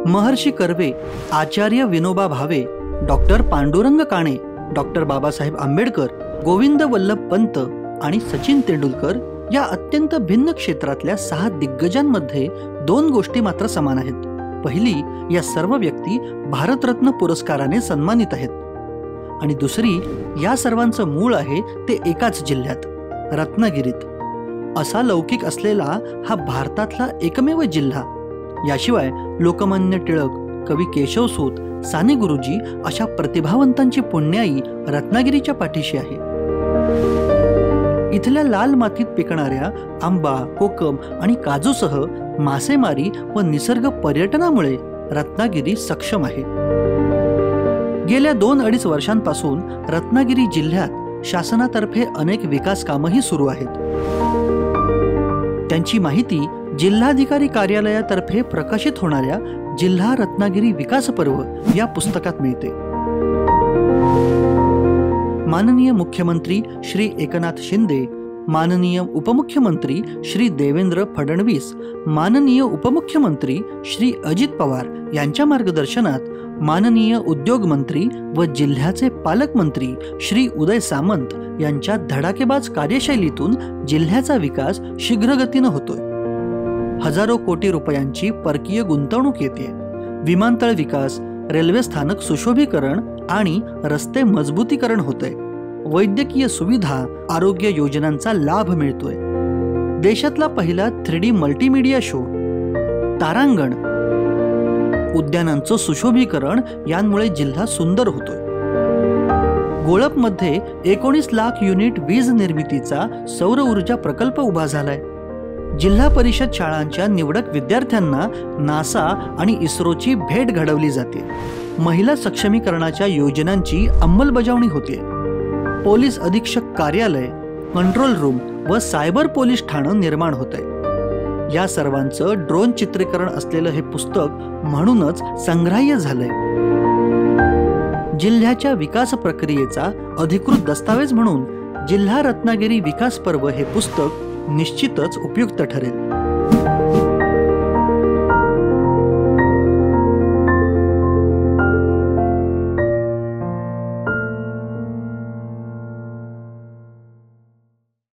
महर्षी कर्वे, आचार्य Vinoba Bhave, doctor Pandurang Kane, doctor Babasaheb Ambedkar, Govind Vallabh Pant आणि सचिन तेंडुलकर या अत्यंत भिन्न क्षेत्रातल्या 6 दिग्गजांमध्ये 2 गोष्टी मात्र समान आहेत. पहिली, या सर्व व्यक्ती भारतरत्न पुरस्काराने सन्मानित आहेत. आणि दुसरी, या सर्वांचं मूळ आहे ते एकाच जिल्ह्यात, रत्नागिरीत. असा लौकिक असलेला हा भारतातला एकमेव जिल्हा. याशिवाय लोकमान्य टिळक, कवी केशवसूत, साने गुरुजी अशा प्रतिभावंतांची पुण्याई रत्नागिरीच्या पाठीशी आहे. इथल्या लाल मातीत पिकणाऱ्या आंबा, कोकम आणि काजूसह मासेमारी व निसर्ग पर्यटनामुळे रत्नागिरी सक्षम आहे. गेल्या 2-2.5 वर्षांपासून रत्नागिरी जिल्ह्यात शासनातर्फे अनेक विकास कामंही सुरू आहेत. त्यांची माहिती जिल्हाधिकारी कार्यालयातर्फे प्रकाशित होणाऱ्या जिल्हा रत्नागिरी विकास पर्व या पुस्तकात मिळते. माननीय मुख्यमंत्री श्री एकनाथ शिंदे, माननीय उपमुख्यमंत्री श्री देवेंद्र फडणवीस, माननीय उपमुख्यमंत्री श्री अजित पवार यांच्या मार्गदर्शनात माननीय उद्योग मंत्री व जिल्ह्याचे पालकमंत्री श्री उदय सामंत यांच्या धडाकेबाज कार्यशैलीतून जिल्ह्याचा विकास शीघ्रगतीनं होतोय. हजारो कोटी रुपयांची परकीय गुंतवणूक येते. विमानतळ विकास, रेल्वे स्थानक सुशोभीकरण आणि रस्ते मजबूतीकरण होतंय. वैद्यकीय सुविधा, आरोग्य योजनांचा लाभ मिळतोय. देशातला पहिला 3D मल्टीमीडिया शो, तारांगण, उद्यानांचं सुशोभीकरण यांमुळे जिल्हा सुंदर होतोय. गोळपमध्ये 19 लाख युनिट वीज निर्मितीचा सौर ऊर्जा प्रकल्प उभा झालाय. जिल्हा परिषद शाळांच्या निवडक विद्यार्थ्यांना नासा आणि इस्रोची भेट घडवली जाते. महिला सक्षमीकरणाच्या योजनांची अंमलबजावणी होते. पोलीस अधीक्षक कार्यालय, कंट्रोल रूम व सायबर पोलीस ठाणं निर्माण होतंय. या सर्वांचं ड्रोन चित्रीकरण असलेलं हे पुस्तक म्हणूनच संग्राह्य झालंय. जिल्ह्याच्या विकास प्रक्रियेचा अधिकृत दस्तावेज म्हणून जिल्हा रत्नागिरी विकास पर्व हे पुस्तक निश्चितच उपयुक्त ठरेल.